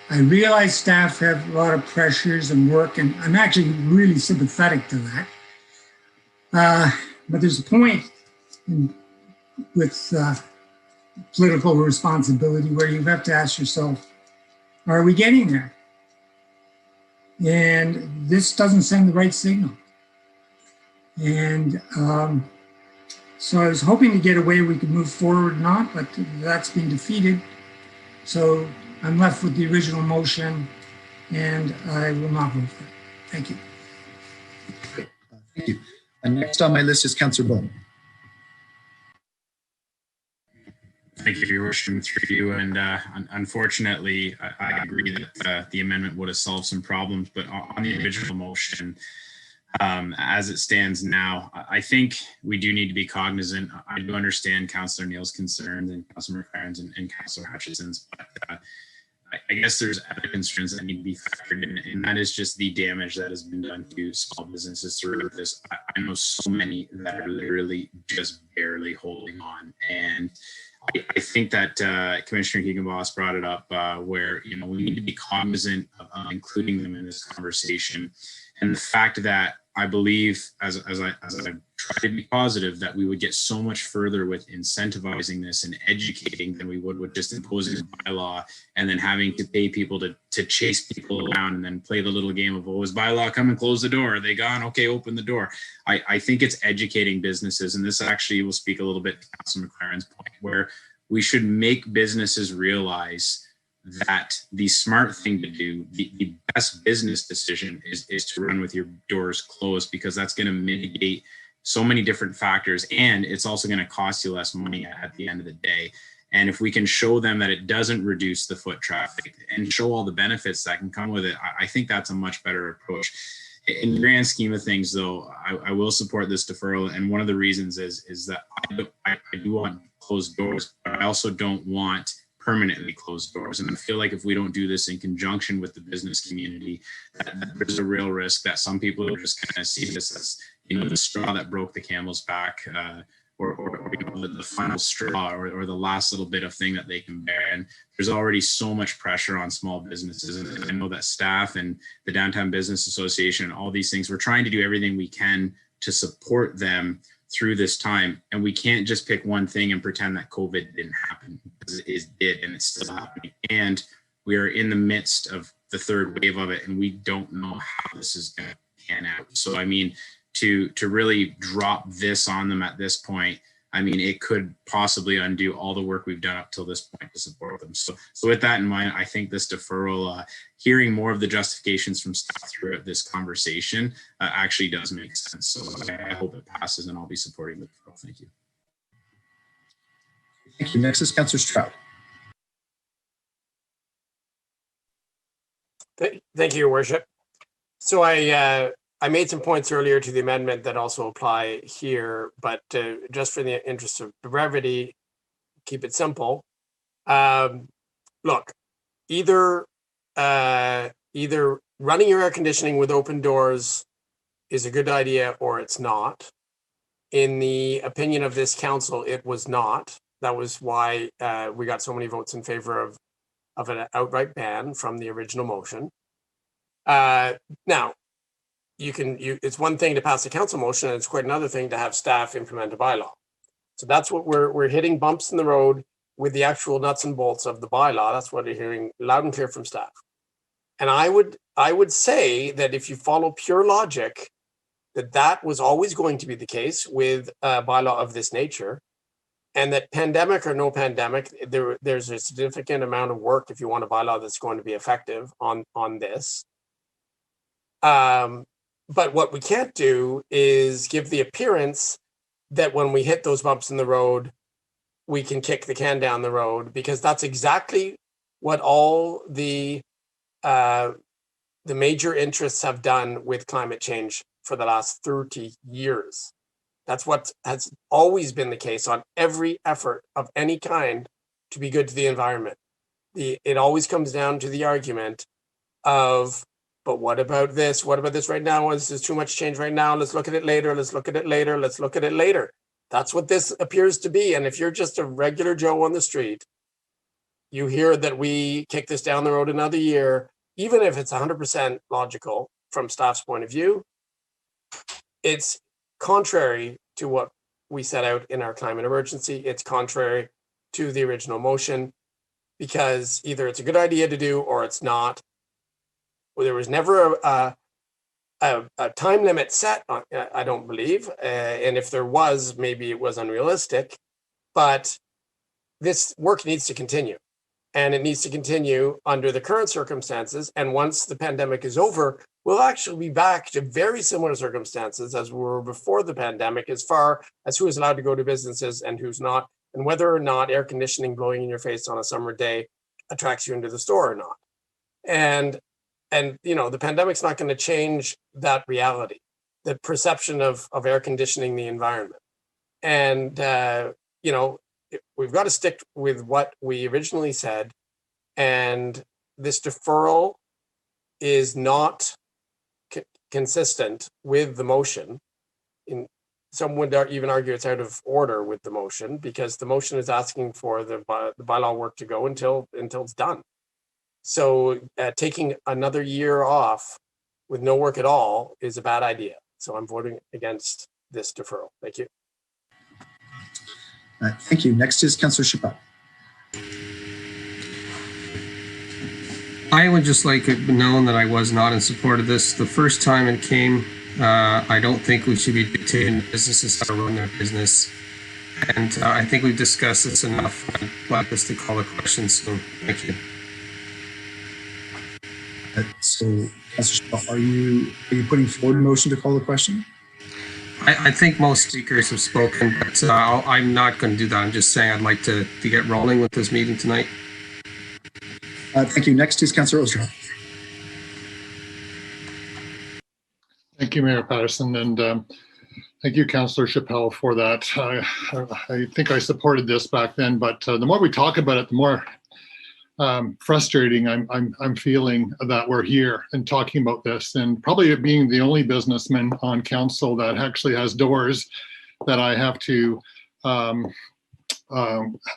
I realize staff have a lot of pressures and work, and I'm actually really sympathetic to that. But there's a point with political responsibility where you have to ask yourself, are we getting there? And this doesn't send the right signal. And so I was hoping to get a way we could move forward, not, but that's been defeated. So I'm left with the original motion, and I will not vote for it. Thank you. Thank you. And next on my list is Councillor Bowman. Thank you for your worship through you. And unfortunately, I agree that the amendment would have solved some problems, but on the original motion, as it stands now, I think we do need to be cognizant. I do understand Councillor Neal's concerns and Councillor McLaren's and Councillor Hutchison's, but I guess there's other concerns that need to be factored in, and that is just the damage that has been done to small businesses through this. I know so many that are literally just barely holding on, and I think that Commissioner Keegan-Boss brought it up where, you know, we need to be cognizant of including them in this conversation. And the fact that I believe, as I try to be positive, that we would get so much further with incentivizing this and educating than we would with just imposing a bylaw and then having to pay people to chase people around and then play the little game of, oh, is bylaw come and close the door? Are they gone? Okay, open the door. I think it's educating businesses, and this actually will speak a little bit to Councilor McLaren's point, where we should make businesses realize that the smart thing to do, the best business decision is to run with your doors closed, because that's going to mitigate so many different factors, and it's also going to cost you less money at the end of the day. And if we can show them that it doesn't reduce the foot traffic and show all the benefits that can come with it, I think that's a much better approach. In the grand scheme of things, though, I will support this deferral, and one of the reasons is that I do want closed doors, but I also don't want permanently closed doors. And I feel like if we don't do this in conjunction with the business community, that there's a real risk that some people will just kind of see this as, you know, the straw that broke the camel's back, or you know, the final straw, or the last little bit of thing that they can bear. And there's already so much pressure on small businesses. And I know that staff and the Downtown Business Association and all these things, we're trying to do everything we can to support them through this time. And we can't just pick one thing and pretend that COVID didn't happen, because it did, and it's still happening. And we are in the midst of the third wave of it, and we don't know how this is going to pan out. So, I mean, to really drop this on them at this point, I mean, it could possibly undo all the work we've done up till this point to support them. So with that in mind, I think this deferral, hearing more of the justifications from staff throughout this conversation actually does make sense. So I hope it passes, and I'll be supporting the deferral. Thank you. Thank you. Next is Councillor Stroud. Thank you, Your Worship. So I made some points earlier to the amendment that also apply here, but just for the interest of brevity, keep it simple. Look, either running your air conditioning with open doors is a good idea or it's not. In the opinion of this council, it was not. That was why we got so many votes in favor of an outright ban from the original motion. Now, it's one thing to pass a council motion, and it's quite another thing to have staff implement a bylaw. So that's what we're hitting bumps in the road with the actual nuts and bolts of the bylaw. That's what you're hearing loud and clear from staff. And I would say that if you follow pure logic, that was always going to be the case with a bylaw of this nature, and that pandemic or no pandemic, there's a significant amount of work if you want a bylaw that's going to be effective on this. But what we can't do is give the appearance that when we hit those bumps in the road, we can kick the can down the road, because that's exactly what all the major interests have done with climate change for the last 30 years. That's what has always been the case on every effort of any kind to be good to the environment. It always comes down to the argument of, but what about this? What about this right now? There's too much change right now. Let's look at it later. Let's look at it later. Let's look at it later. That's what this appears to be. And if you're just a regular Joe on the street, you hear that we kick this down the road another year, even if it's 100% logical from staff's point of view, it's contrary to what we set out in our climate emergency. It's contrary to the original motion, because either it's a good idea to do or it's not. There was never a time limit set on, I don't believe. And if there was, maybe it was unrealistic. But this work needs to continue. And it needs to continue under the current circumstances. And once the pandemic is over, we'll actually be back to very similar circumstances as we were before the pandemic, as far as who is allowed to go to businesses and who's not, and whether or not air conditioning blowing in your face on a summer day attracts you into the store or not. And you know, the pandemic's not going to change that reality, the perception of air conditioning the environment. And you know, we've got to stick with what we originally said, and this deferral is not consistent with the motion. Some would even argue it's out of order with the motion, because the motion is asking for the bylaw work to go until it's done. So taking another year off with no work at all is a bad idea. So I'm voting against this deferral. Thank you. Thank you. Next is Councillor Chappelle. I would just like it known that I was not in support of this. The first time it came, I don't think we should be dictating businesses how to run their business. And I think we've discussed this enough. I'd like us to call the question soon. Thank you. So, Councillor Chappelle, are you putting forward a motion to call the question? I think most speakers have spoken, but I'm not going to do that. I'm just saying I'd like to get rolling with this meeting tonight. Thank you. Next is Councillor Osterhoff. Thank you, Mayor Patterson, and thank you, Councillor Chappelle, for that. I think I supported this back then, but the more we talk about it, the more frustrating I'm feeling that we're here and talking about this, and probably being the only businessman on council that actually has doors that I have to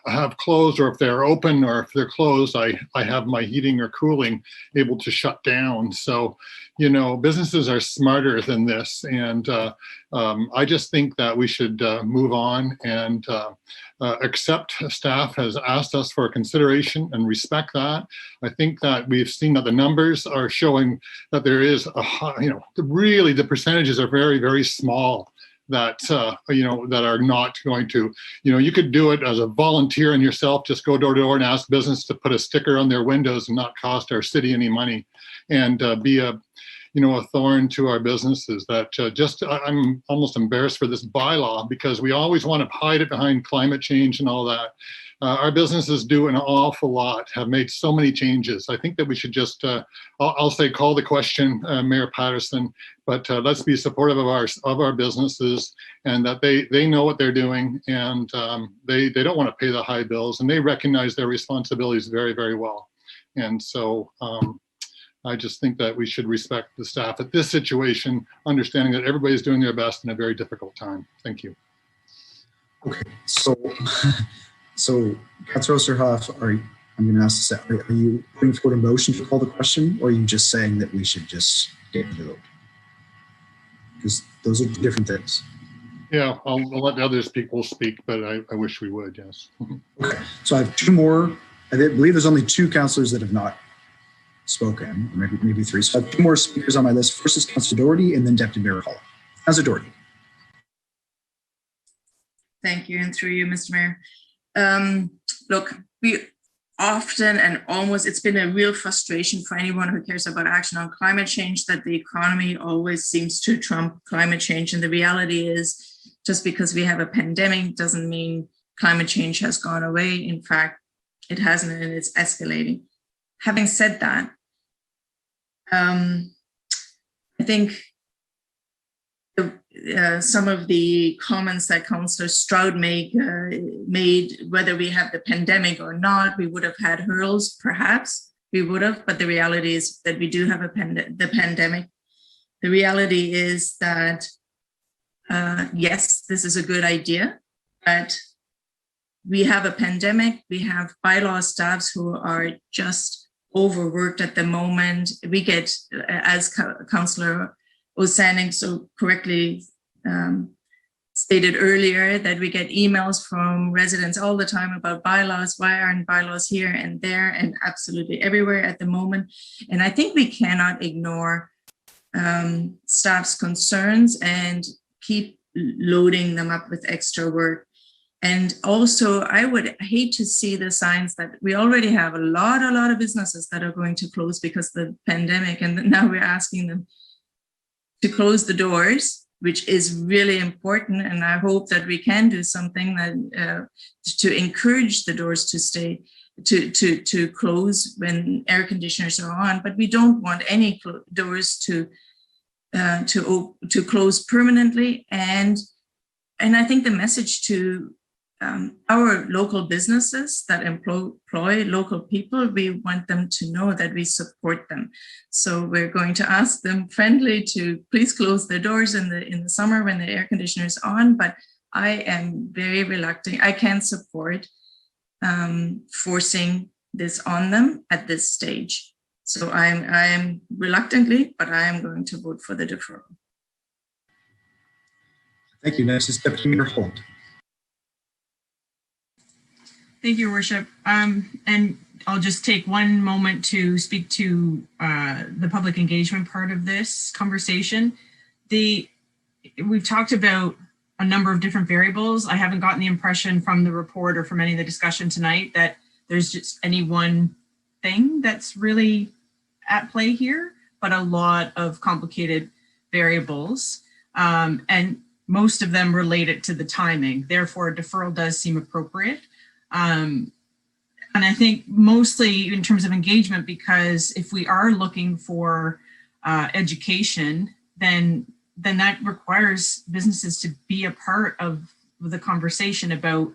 have closed, or if they're open, or if they're closed, I have my heating or cooling able to shut down. So, you know, businesses are smarter than this, and I just think that we should move on and accept staff has asked us for consideration and respect that. I think that we've seen that the numbers are showing that there is a high, you know, really the percentages are very, very small that, you know, that are not going to, you know, you could do it as a volunteer and yourself, just go door to door and ask business to put a sticker on their windows and not cost our city any money, and be a, you know, a thorn to our businesses. That I'm almost embarrassed for this bylaw, because we always want to hide it behind climate change and all that. Our businesses do an awful lot, have made so many changes. I think that we should just, I'll say, call the question, Mayor Patterson, but let's be supportive of our businesses, and that they know what they're doing, and they don't want to pay the high bills, and they recognize their responsibilities very, very well. And so I just think that we should respect the staff at this situation, understanding that everybody's doing their best in a very difficult time. Thank you. Okay, so Councillor Osterhoff, I'm going to ask this, are you putting forward a motion to call the question, or are you just saying that we should just get the vote? Because those are different things. Yeah, I'll let the other people speak, but I wish we would, yes. Okay, so I have two more. I believe there's only two councillors that have not spoken, or maybe three. So I have two more speakers on my list. First is Councillor Doherty, and then Deputy Mayor Hall. Councillor Doherty. Thank you, and through you, Mr. Mayor. Look, we often and almost, it's been a real frustration for anyone who cares about action on climate change that the economy always seems to trump climate change. And the reality is, just because we have a pandemic doesn't mean climate change has gone away. In fact, it hasn't, and it's escalating. Having said that, I think some of the comments that Councillor Stroud made, whether we have the pandemic or not, we would have had hurdles, perhaps we would have, but the reality is that we do have the pandemic. The reality is that, yes, this is a good idea, but we have a pandemic, we have bylaw staffs who are just overworked at the moment. We get, as Councillor Osanik so correctly stated earlier, that we get emails from residents all the time about bylaws. Why aren't bylaws here and there and absolutely everywhere at the moment? And I think we cannot ignore staff's concerns and keep loading them up with extra work. And also, I would hate to see the signs that we already have a lot of businesses that are going to close because of the pandemic. And now we're asking them to close the doors, which is really important. And I hope that we can do something that to encourage the doors to stay, to close when air conditioners are on. But we don't want any doors to close permanently. And I think the message to our local businesses that employ local people, we want them to know that we support them. So we're going to ask them friendly to please close their doors in the summer when the air conditioner is on. But I am very reluctant. I can't support forcing this on them at this stage. So I am reluctantly, but I am going to vote for the deferral. Thank you. Next is Deputy Mayor Holland. Thank you, Worship. And I'll just take one moment to speak to the public engagement part of this conversation. We've talked about a number of different variables. I haven't gotten the impression from the report or from any of the discussion tonight that there's just any one thing that's really at play here, but a lot of complicated variables. And most of them related to the timing. Therefore, a deferral does seem appropriate. And I think mostly in terms of engagement, because if we are looking for education, then that requires businesses to be a part of the conversation about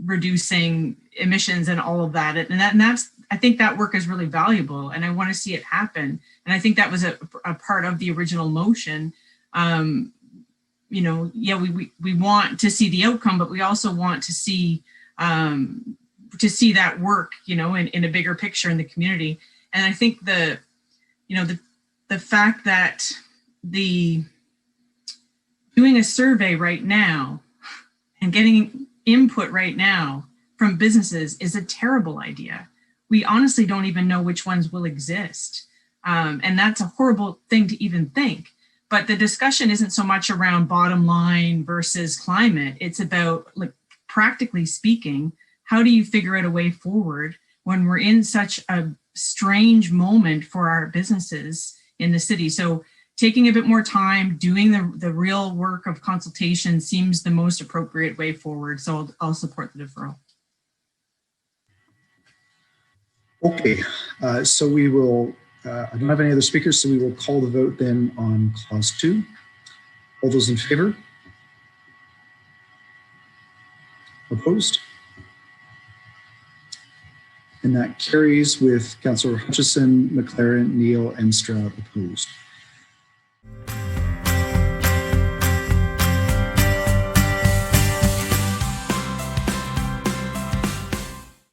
reducing emissions and all of that. And that's, I think that work is really valuable, and I want to see it happen. And I think that was a part of the original motion. You know, yeah, we want to see the outcome, but we also want to see that work, you know, in a bigger picture in the community. And I think the fact that doing a survey right now and getting input right now from businesses is a terrible idea. We honestly don't even know which ones will exist. And that's a horrible thing to even think. But the discussion isn't so much around bottom line versus climate. It's about, like, practically speaking, how do you figure out a way forward when we're in such a strange moment for our businesses in the city? So taking a bit more time, doing the real work of consultation seems the most appropriate way forward. So I'll support the deferral. Okay, so we will, I don't have any other speakers, so we will call the vote then on clause 2. All those in favor? Opposed? And that carries with Councillor Hutchison, McLaren, Neal, and Stroud opposed.